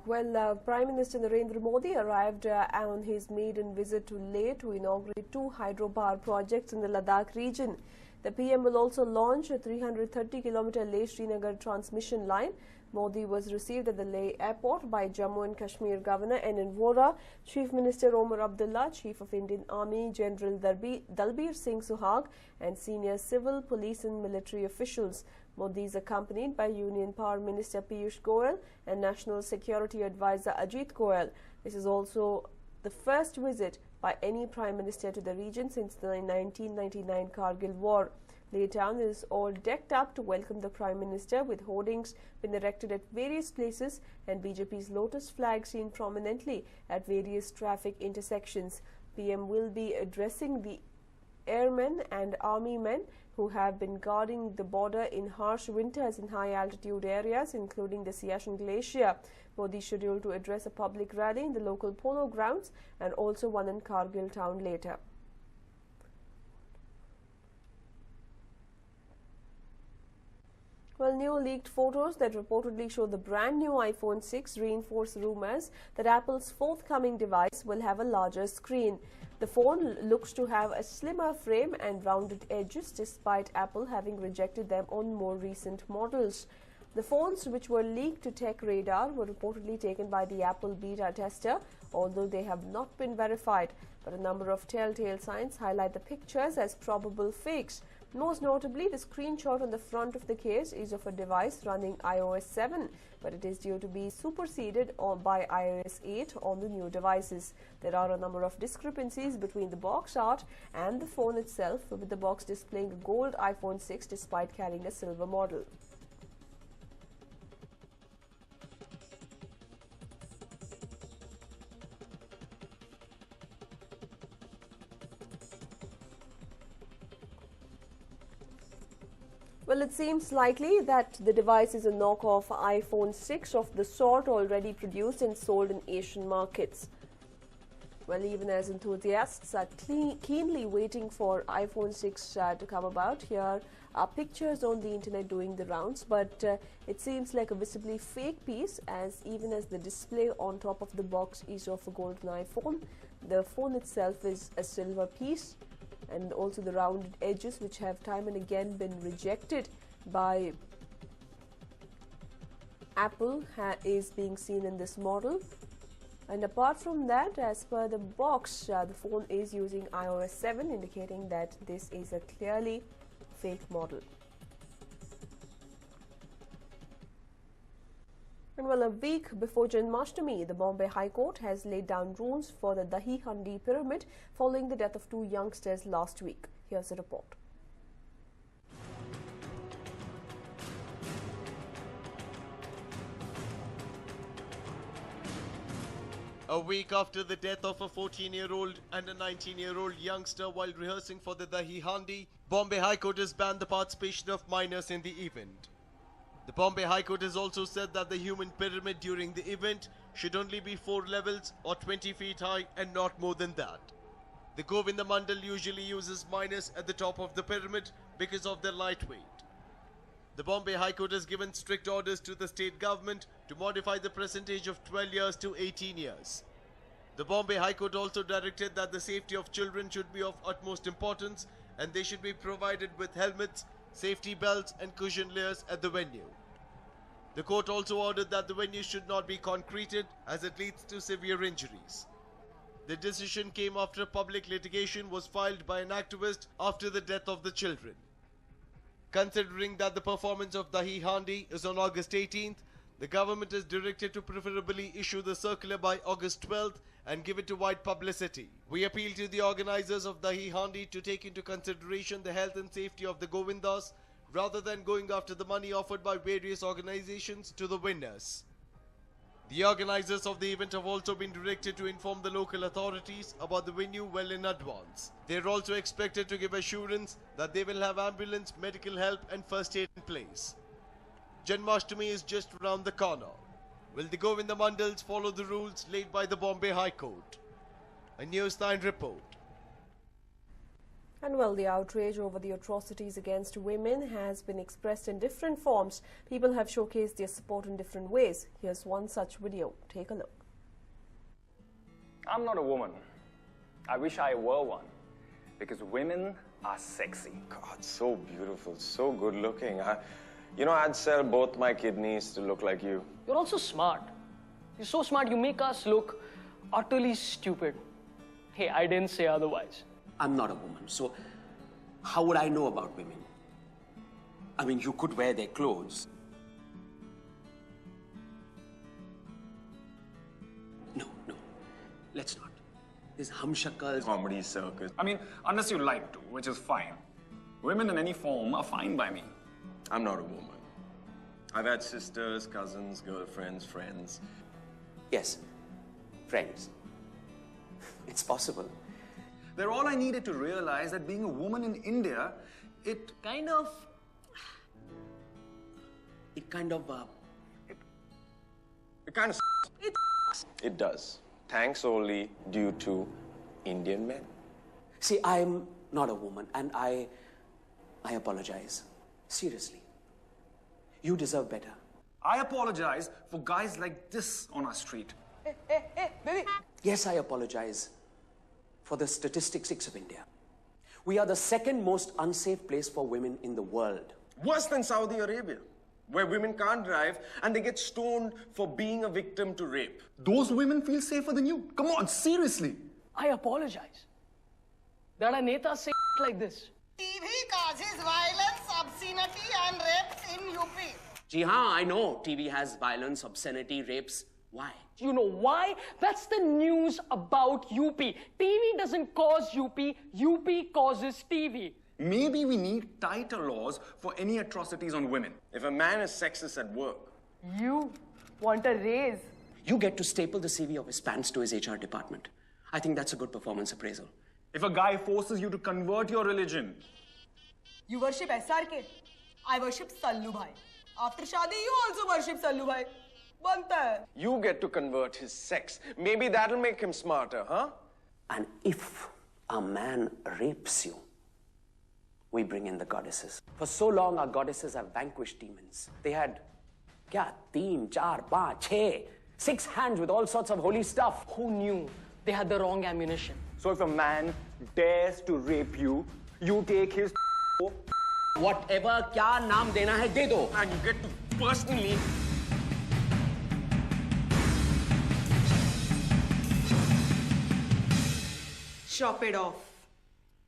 Prime Minister Narendra Modi arrived on his maiden visit to Leh to inaugurate 2 hydropower projects in the Ladakh region. The PM will also launch a 330-kilometer Leh-Srinagar transmission line. Modi was received at the Leh airport by Jammu and Kashmir Governor N.N. Vora, Chief Minister Omar Abdullah, Chief of Indian Army General Dalbir Singh Suhag, and senior civil, police and military officials. Modi is accompanied by Union Power Minister Piyush Goyal and National Security Advisor Ajit Goyal. This is also the first visit by any Prime Minister to the region since the 1999 Kargil War. Leh town is all decked up to welcome the Prime Minister, with hoardings been erected at various places and BJP's lotus flag seen prominently at various traffic intersections. PM will be addressing the airmen and army men who have been guarding the border in harsh winters in high altitude areas, including the Siachen Glacier. Modi is scheduled to address a public rally in the local polo grounds and also one in Kargil town later. New leaked photos that reportedly show the brand new iPhone 6 reinforce rumors that Apple's forthcoming device will have a larger screen. The phone looks to have a slimmer frame and rounded edges, despite Apple having rejected them on more recent models. The phones, which were leaked to Tech Radar, were reportedly taken by the Apple beta tester, although they have not been verified. But a number of telltale signs highlight the pictures as probable fakes. Most notably, the screenshot on the front of the case is of a device running iOS 7, but it is due to be superseded by iOS 8 on the new devices. There are a number of discrepancies between the box art and the phone itself, with the box displaying a gold iPhone 6 despite carrying a silver model. It seems likely that the device is a knockoff iPhone 6 of the sort already produced and sold in Asian markets. Even as enthusiasts are keenly waiting for iPhone 6 to come about, here are pictures on the internet doing the rounds, but it seems like a visibly fake piece, as even as the display on top of the box is of a golden iPhone, the phone itself is a silver piece. And also the rounded edges, which have time and again been rejected by Apple, is being seen in this model. And apart from that, as per the box, the phone is using iOS 7, indicating that this is a clearly fake model. And a week before Janmashtami, the Bombay High Court has laid down rules for the Dahi Handi pyramid following the death of 2 youngsters last week. Here's a report. A week after the death of a 14-year-old and a 19-year-old youngster while rehearsing for the Dahi Handi, Bombay High Court has banned the participation of minors in the event. The Bombay High Court has also said that the human pyramid during the event should only be 4 levels or 20 feet high and not more than that. The Govinda Mandal usually uses minors at the top of the pyramid because of their lightweight. The Bombay High Court has given strict orders to the state government to modify the present age of 12 years to 18 years. The Bombay High Court also directed that the safety of children should be of utmost importance and they should be provided with helmets, safety belts and cushion layers at the venue. The court also ordered that the venue should not be concreted as it leads to severe injuries. The decision came after public litigation was filed by an activist after the death of the children. Considering that the performance of Dahi Handi is on August 18th, the government is directed to preferably issue the circular by August 12th and give it to wide publicity. We appeal to the organizers of Dahi Handi to take into consideration the health and safety of the Govindas rather than going after the money offered by various organizations to the winners. The organizers of the event have also been directed to inform the local authorities about the venue well in advance. They are also expected to give assurance that they will have ambulance, medical help and first aid in place. Janmashtami is just around the corner. Will the Govinda Mandals follow the rules laid by the Bombay High Court? A News9 report. And well, the outrage over the atrocities against women has been expressed in different forms. People have showcased their support in different ways. Here's one such video. Take a look. I'm not a woman. I wish I were one. Because women are sexy. God, so beautiful, so good looking. I'd sell both my kidneys to look like you. You're also smart. You're so smart, you make us look utterly stupid. Hey, I didn't say otherwise. I'm not a woman, so how would I know about women? I mean, you could wear their clothes. No, let's not. This humshakals. Comedy circus. I mean, unless you like to, which is fine. Women in any form are fine by me. I'm not a woman. I've had sisters, cousins, girlfriends, friends. Yes, friends. It's possible. They're all I needed to realize that being a woman in India, it Kind of. It kind of It does. Thanks only due to Indian men. See, I'm not a woman, and I apologize. Seriously. You deserve better. I apologize for guys like this on our street. Yes, I apologize for the statistics of India. We are the second most unsafe place for women in the world. Worse than Saudi Arabia, where women can't drive and they get stoned for being a victim to rape. Those women feel safer than you. Come on, seriously. I apologize. That a neta say like this. TV causes violence, obscenity and rape in UP. Ji haan, I know TV has violence, obscenity, rapes. Why? You know why? That's the news about UP. TV doesn't cause UP, UP causes TV. Maybe we need tighter laws for any atrocities on women. If a man is sexist at work, You want a raise? You get to staple the CV of his pants to his HR department. I think that's a good performance appraisal. If a guy forces you to convert your religion, You worship SRK. I worship Sallu Bhai. After Shadi, you also worship Sallu Bhai. Banta hai. you get to convert his sex. Maybe that'll make him smarter, huh? And if a man rapes you, we bring in the goddesses. For so long, our goddesses have vanquished demons. They had, 3, 4, 5, 6, 6 hands with all sorts of holy stuff. Who knew they had the wrong ammunition? so if a man dares to rape you, you take his Whatever kya naam dena hai, de do. And you get to personally Chop it off.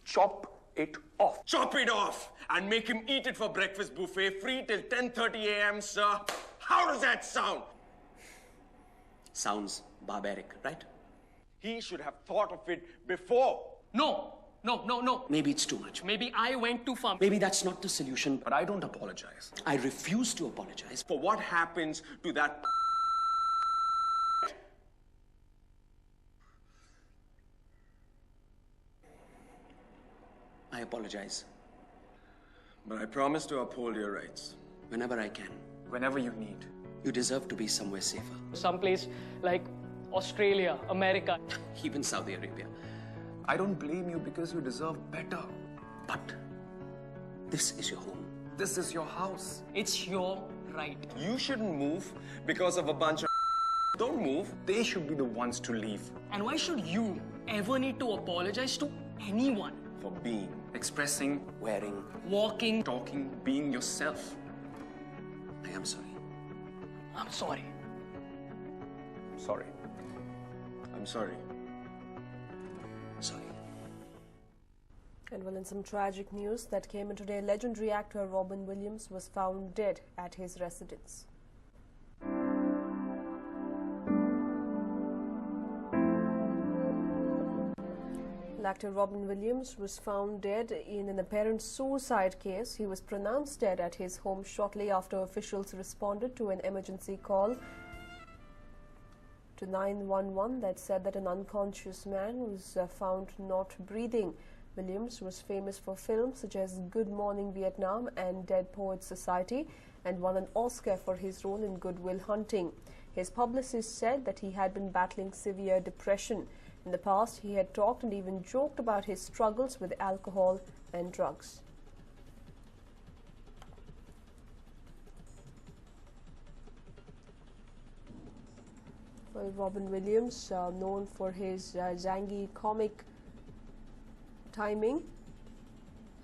chop it off. chop it off and make him eat it for breakfast buffet free till 10:30 a.m., sir. How does that sound? Sounds barbaric, right? He should have thought of it before. No. Maybe it's too much. Maybe I went too far. Maybe that's not the solution. But I don't apologize. I refuse to apologize. For what happens to that I apologize But I promise to uphold your rights. whenever I can. Whenever you need. You deserve to be somewhere safer. Someplace like Australia, America. Even Saudi Arabia. I don't blame you because you deserve better. But this is your home. This is your house. It's your right. You shouldn't move because of a bunch of Don't move. They should be the ones to leave. And why should you ever need to apologize to anyone? For being. Expressing, Wearing. Walking. talking, being yourself. I am sorry. I'm sorry. Sorry. I'm sorry. Sorry. And well, in some tragic news that came in today, legendary actor Robin Williams was found dead at his residence. Actor Robin Williams was found dead in an apparent suicide case. He was pronounced dead at his home shortly after officials responded to an emergency call to 911 that said that an unconscious man was found not breathing. Williams was famous for films such as Good Morning Vietnam and Dead Poets Society and won an Oscar for his role in Good Will Hunting. His publicist said that he had been battling severe depression. In the past, he had talked and even joked about his struggles with alcohol and drugs. Well, Robin Williams, known for his zangy comic timing,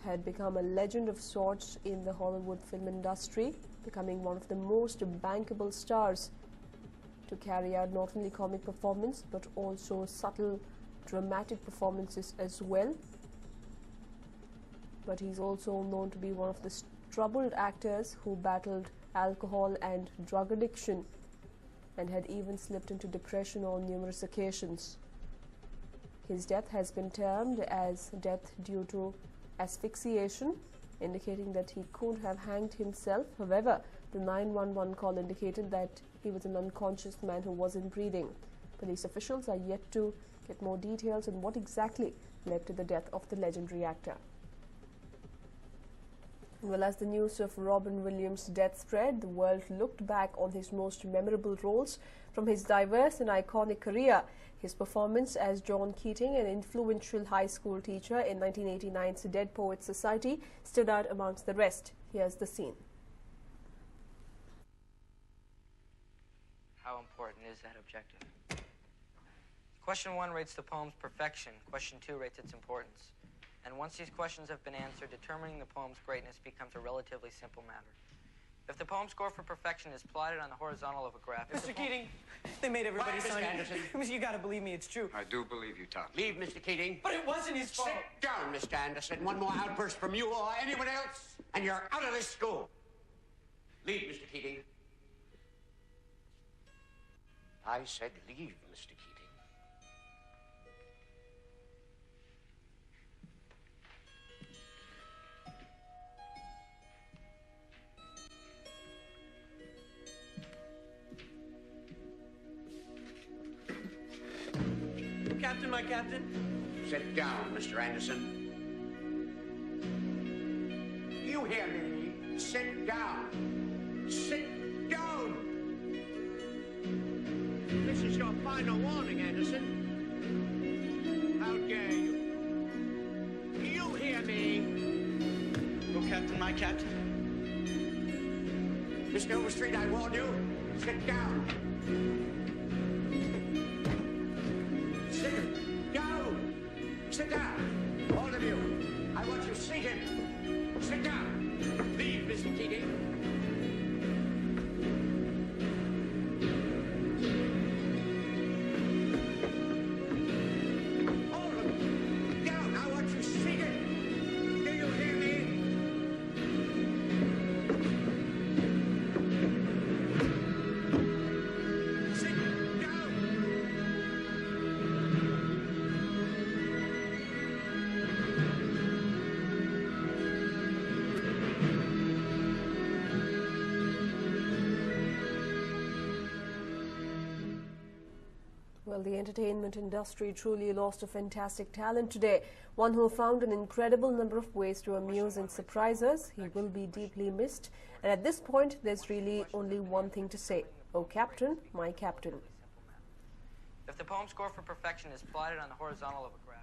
had become a legend of sorts in the Hollywood film industry, becoming one of the most bankable stars to carry out not only comic performance but also subtle dramatic performances as well. But he's also known to be one of the troubled actors who battled alcohol and drug addiction and had even slipped into depression on numerous occasions. His death has been termed as death due to asphyxiation, indicating that he could have hanged himself. However, the 911 call indicated that he was an unconscious man who wasn't breathing. Police officials are yet to get more details on what exactly led to the death of the legendary actor. Well, as the news of Robin Williams' death spread, the world looked back on his most memorable roles from his diverse and iconic career. His performance as John Keating, an influential high school teacher in 1989's Dead Poets Society, stood out amongst the rest. Here's the scene. How important is that objective? Question 1 rates the poem's perfection. Question 2 rates its importance. And once these questions have been answered, determining the poem's greatness becomes a relatively simple matter. If the poem score for perfection is plotted on the horizontal of a graph... Mr. Keating, they made everybody Quiet, sign Mr. it. Anderson. You gotta believe me, it's true. I do believe you, Tom. Leave, Mr. Keating. But it wasn't his fault. Sit down, Mr. Anderson. One more outburst from you or anyone else, and you're out of this school. Leave, Mr. Keating. I said leave, Mr. Keating. Captain, my captain. Sit down, Mr. Anderson. You hear me? Sit down. Sit down. This is your final warning, Anderson. How dare you? You hear me? Oh, Captain, my captain. Mr. Overstreet, I warn you. Sit down. Sit down. Sit down. All of you. I want you seated. Sit down. Leave, Mr. Keating. All of you. Down. I want you seated. Do you hear me? Sit down. Well, the entertainment industry truly lost a fantastic talent today, one who found an incredible number of ways to amuse and surprise us. He will be deeply missed. And at this point, there's really only one thing to say. Oh, Captain, my captain. If the poem score for perfection is plotted on the horizontal of a graph...